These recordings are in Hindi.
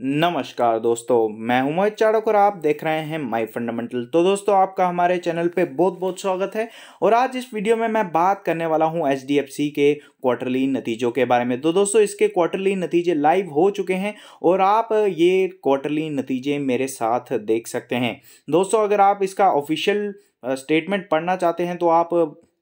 नमस्कार दोस्तों, मैं हूं मोहित चाड़क और आप देख रहे हैं माय फंडामेंटल। तो दोस्तों, आपका हमारे चैनल पे बहुत बहुत स्वागत है। और आज इस वीडियो में मैं बात करने वाला हूं एचडीएफसी के क्वार्टरली नतीजों के बारे में। तो दोस्तों, इसके क्वार्टरली नतीजे लाइव हो चुके हैं और आप ये क्वार्टरली नतीजे मेरे साथ देख सकते हैं। दोस्तों, अगर आप इसका ऑफिशियल स्टेटमेंट पढ़ना चाहते हैं तो आप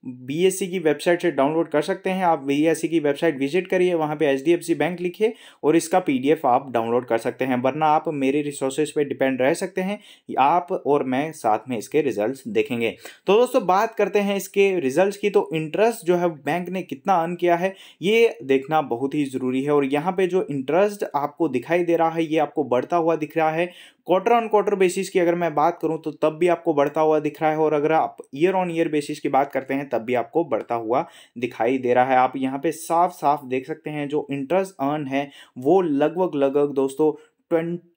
बीएसई की वेबसाइट से डाउनलोड कर सकते हैं। आप बीएसई की वेबसाइट विजिट करिए, वहाँ पे एचडीएफसी बैंक लिखिए और इसका पीडीएफ आप डाउनलोड कर सकते हैं। वरना आप मेरे रिसोर्सेज पे डिपेंड रह सकते हैं, आप और मैं साथ में इसके रिजल्ट्स देखेंगे। तो दोस्तों, बात करते हैं इसके रिजल्ट्स की। तो इंटरेस्ट जो है बैंक ने कितना अर्न किया है ये देखना बहुत ही ज़रूरी है। और यहाँ पे जो इंटरेस्ट आपको दिखाई दे रहा है ये आपको बढ़ता हुआ दिख रहा है। क्वार्टर ऑन क्वार्टर बेसिस की अगर मैं बात करूं तो तब भी आपको बढ़ता हुआ दिख रहा है, और अगर आप ईयर ऑन ईयर बेसिस की बात करते हैं तब भी आपको बढ़ता हुआ दिखाई दे रहा है। आप यहाँ पे साफ साफ देख सकते हैं जो इंटरेस्ट अर्न है वो लगभग दोस्तों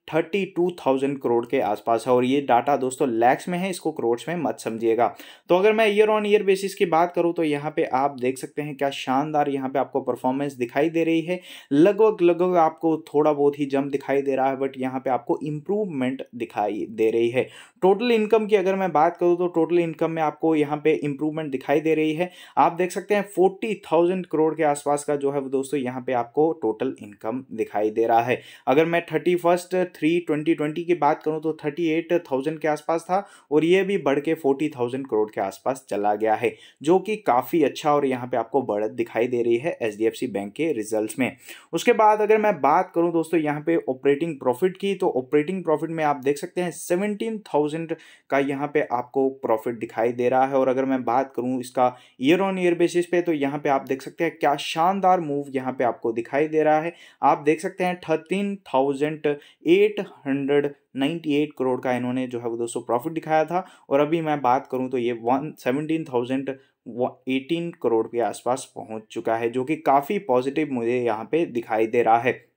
32,000 करोड़ के आसपास है। और ये डाटा दोस्तों लैक्स में है, इसको करोड़ में मत समझिएगा। तो अगर मैं ईयर ऑन ईयर बेसिस की बात करूं तो यहाँ पे आप देख सकते हैं क्या शानदार यहाँ पे आपको परफॉर्मेंस दिखाई दे रही है। लगभग आपको थोड़ा बहुत ही जंप दिखाई दे रहा है, बट यहाँ पे आपको इम्प्रूवमेंट दिखाई दे रही है। टोटल इनकम की अगर मैं बात करूँ तो टोटल इनकम में आपको यहाँ पे इम्प्रूवमेंट दिखाई दे रही है। आप देख सकते हैं 40,000 करोड़ के आसपास का जो है दोस्तों यहाँ पे आपको टोटल इनकम दिखाई दे रहा है। अगर मैं 31/3/2020 की बात करूं तो 38,000 के आसपास था और ये भी बढ़ के 40,000 करोड़ के आसपास चला गया है, जो कि काफ़ी अच्छा और यहाँ पे आपको बढ़त दिखाई दे रही है एचडीएफसी बैंक के रिजल्ट्स में। उसके बाद अगर मैं बात करूं दोस्तों यहाँ पे ऑपरेटिंग प्रॉफिट की, तो ऑपरेटिंग प्रॉफिट में आप देख सकते हैं 17,000 का यहाँ पे आपको प्रॉफिट दिखाई दे रहा है। और अगर मैं बात करूँ इसका ईयर ऑन ईयर बेसिस पे तो यहाँ पे आप देख सकते हैं क्या शानदार मूव यहाँ पे आपको दिखाई दे रहा है। आप देख सकते हैं 13,898 करोड़ का इन्होंने जो है वो दोस्तों प्रॉफिट दिखाया था। और अभी मैं बात करूं तो ये 17,018 करोड़ के आसपास पहुंच चुका है, जो कि काफ़ी पॉजिटिव मुझे यहाँ पे दिखाई दे रहा है।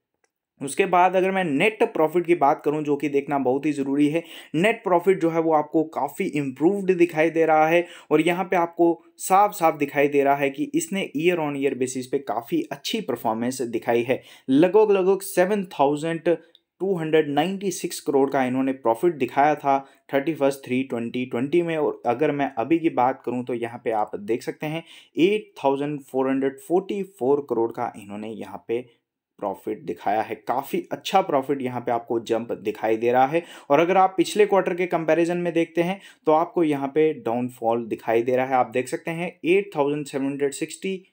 उसके बाद अगर मैं नेट प्रॉफिट की बात करूं, जो कि देखना बहुत ही ज़रूरी है, नेट प्रॉफिट जो है वो आपको काफ़ी इम्प्रूव्ड दिखाई दे रहा है। और यहाँ पे आपको साफ साफ दिखाई दे रहा है कि इसने ईयर ऑन ईयर बेसिस पे काफ़ी अच्छी परफॉर्मेंस दिखाई है। लगभग 7,296 करोड़ का इन्होंने प्रॉफिट दिखाया था 31/3/2020 में। और अगर मैं अभी की बात करूं तो यहाँ पे आप देख सकते हैं 8,444 करोड़ का इन्होंने यहाँ पे प्रॉफिट दिखाया है। काफ़ी अच्छा प्रॉफिट यहाँ पे आपको जंप दिखाई दे रहा है। और अगर आप पिछले क्वार्टर के कंपैरिजन में देखते हैं तो आपको यहाँ पे डाउनफॉल दिखाई दे रहा है। आप देख सकते हैं 8,760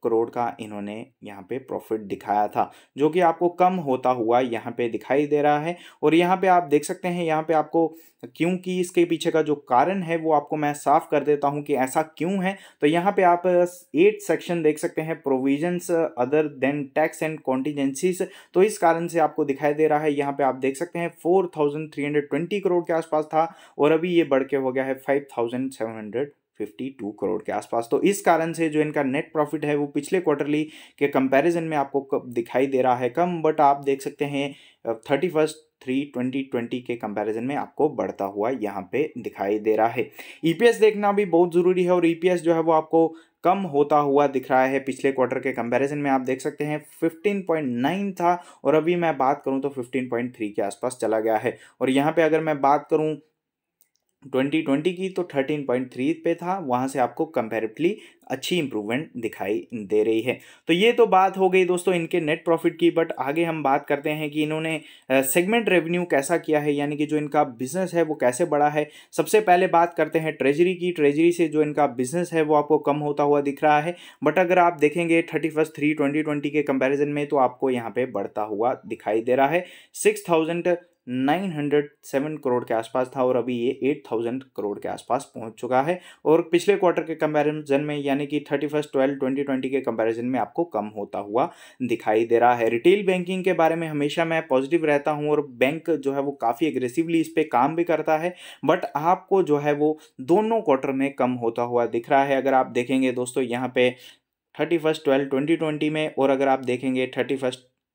करोड़ का इन्होंने यहाँ पे प्रॉफिट दिखाया था, जो कि आपको कम होता हुआ यहाँ पे दिखाई दे रहा है। और यहाँ पे आप देख सकते हैं यहाँ पे आपको क्योंकि इसके पीछे का जो कारण है वो आपको मैं साफ कर देता हूँ कि ऐसा क्यों है। तो यहाँ पे आप 8 सेक्शन देख सकते हैं, provisions other than tax and contingencies. तो इस कारण से आपको दिखाई दे रहा है। यहाँ पे आप देख सकते हैं 4,320 करोड़ के आसपास था और अभी ये बढ़ के हो गया है 5,752 करोड़ के आसपास। तो इस कारण से जो इनका नेट प्रॉफिट है वो पिछले क्वार्टरली के कंपैरिजन में आपको दिखाई दे रहा है कम, बट आप देख सकते हैं 31/3/2020 के कंपैरिजन में आपको बढ़ता हुआ यहाँ पे दिखाई दे रहा है। ईपीएस देखना भी बहुत ज़रूरी है और ईपीएस जो है वो आपको कम होता हुआ दिख रहा है पिछले क्वार्टर के कंपैरिजन में। आप देख सकते हैं 15.9 था और अभी मैं बात करूं तो 15.3 के आसपास चला गया है। और यहाँ पे अगर मैं बात करूं 2020 की तो 13.3 पे था, वहाँ से आपको कंपैरेटिवली अच्छी इंप्रूवमेंट दिखाई दे रही है। तो ये तो बात हो गई दोस्तों इनके नेट प्रॉफिट की, बट आगे हम बात करते हैं कि इन्होंने सेगमेंट रेवेन्यू कैसा किया है, यानी कि जो इनका बिजनेस है वो कैसे बढ़ा है। सबसे पहले बात करते हैं ट्रेजरी की। ट्रेजरी से जो इनका बिजनेस है वो आपको कम होता हुआ दिख रहा है, बट अगर आप देखेंगे 31/3/2020 के कंपैरिजन में तो आपको यहाँ पे बढ़ता हुआ दिखाई दे रहा है। 6,907 करोड़ के आसपास था और अभी ये 8,000 करोड़ के आसपास पहुंच चुका है। और पिछले क्वार्टर के कंपैरिजन में यानी कि 31/12/2020 के कंपैरिजन में आपको कम होता हुआ दिखाई दे रहा है। रिटेल बैंकिंग के बारे में हमेशा मैं पॉजिटिव रहता हूं और बैंक जो है वो काफ़ी एग्रेसिवली इस पर काम भी करता है, बट आपको जो है वो दोनों क्वार्टर में कम होता हुआ दिख रहा है। अगर आप देखेंगे दोस्तों यहाँ पे 31/12/2020 में और अगर आप देखेंगे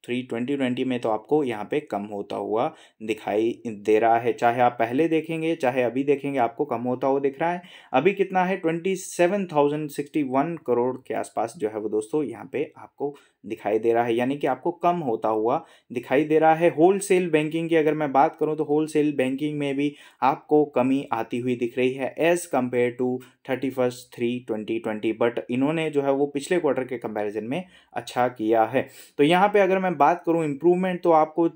2020 में तो आपको यहाँ पे कम होता हुआ दिखाई दे रहा है। चाहे आप पहले देखेंगे चाहे अभी देखेंगे आपको कम होता हुआ दिख रहा है। अभी कितना है 27,061 करोड़ के आसपास जो है वो दोस्तों यहाँ पे आपको दिखाई दे रहा है, यानी कि आपको कम होता हुआ दिखाई दे रहा है। होलसेल बैंकिंग की अगर मैं बात करूँ तो होलसेल बैंकिंग में भी आपको कमी आती हुई दिख रही है एज़ कम्पेयर टू 31/3/2020, बट इन्होंने जो है वो पिछले क्वार्टर के कंपैरिजन में अच्छा किया है। तो यहाँ पे अगर मैं बात करूँ इम्प्रूवमेंट, तो आपको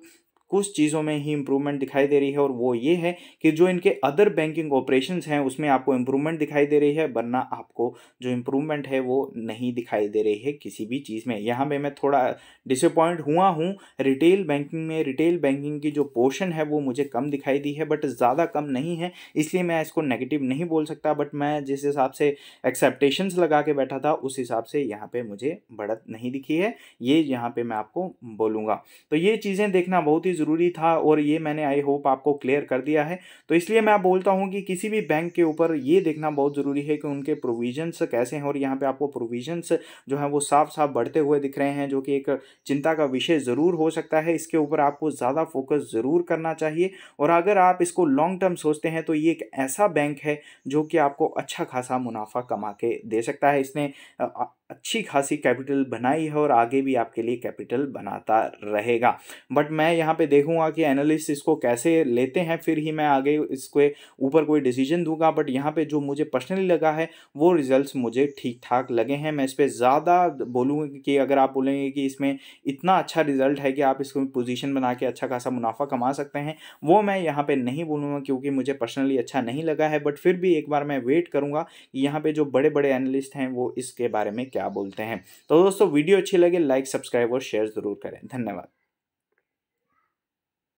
कुछ चीज़ों में ही इम्प्रूवमेंट दिखाई दे रही है, और वो ये है कि जो इनके अदर बैंकिंग ऑपरेशंस हैं उसमें आपको इम्प्रूवमेंट दिखाई दे रही है, वरना आपको जो इम्प्रूवमेंट है वो नहीं दिखाई दे रही है किसी भी चीज़ में। यहाँ पे मैं थोड़ा डिसअपॉइंट हुआ हूँ रिटेल बैंकिंग में। रिटेल बैंकिंग की जो पोर्शन है वो मुझे कम दिखाई दी है, बट ज़्यादा कम नहीं है, इसलिए मैं इसको नेगेटिव नहीं बोल सकता। बट मैं जिस हिसाब से एक्सेप्टेशंस लगा के बैठा था उस हिसाब से यहाँ पे मुझे बढ़त नहीं दिखी है, ये यहाँ पे मैं आपको बोलूँगा। तो ये चीज़ें देखना बहुत ही ज़रूरी था, और ये मैंने आई होप आपको क्लियर कर दिया है। तो इसलिए मैं बोलता हूँ कि किसी भी बैंक के ऊपर ये देखना बहुत ज़रूरी है कि उनके प्रोविजंस कैसे हैं, और यहाँ पे आपको प्रोविजंस जो है वो साफ साफ बढ़ते हुए दिख रहे हैं, जो कि एक चिंता का विषय ज़रूर हो सकता है। इसके ऊपर आपको ज़्यादा फोकस ज़रूर करना चाहिए, और अगर आप इसको लॉन्ग टर्म सोचते हैं तो ये एक ऐसा बैंक है जो कि आपको अच्छा खासा मुनाफा कमा के दे सकता है। इसने अच्छी खासी कैपिटल बनाई है और आगे भी आपके लिए कैपिटल बनाता रहेगा। बट मैं यहाँ पे देखूंगा कि एनालिस्ट इसको कैसे लेते हैं, फिर ही मैं आगे इसके ऊपर कोई डिसीजन दूंगा। बट यहाँ पे जो मुझे पर्सनली लगा है वो रिजल्ट्स मुझे ठीक ठाक लगे हैं। मैं इस पर ज़्यादा बोलूँगा कि अगर आप बोलेंगे कि इसमें इतना अच्छा रिजल्ट है कि आप इसको पोजीशन बना के अच्छा खासा मुनाफा कमा सकते हैं, वो मैं यहाँ पे नहीं बोलूँगा, क्योंकि मुझे पर्सनली अच्छा नहीं लगा है। बट फिर भी एक बार मैं वेट करूँगा कि यहाँ पे जो बड़े बड़े एनालिस्ट हैं वो इसके बारे में क्या बोलते हैं। तो दोस्तों वीडियो अच्छी लगे लाइक सब्सक्राइब और शेयर ज़रूर करें। धन्यवाद।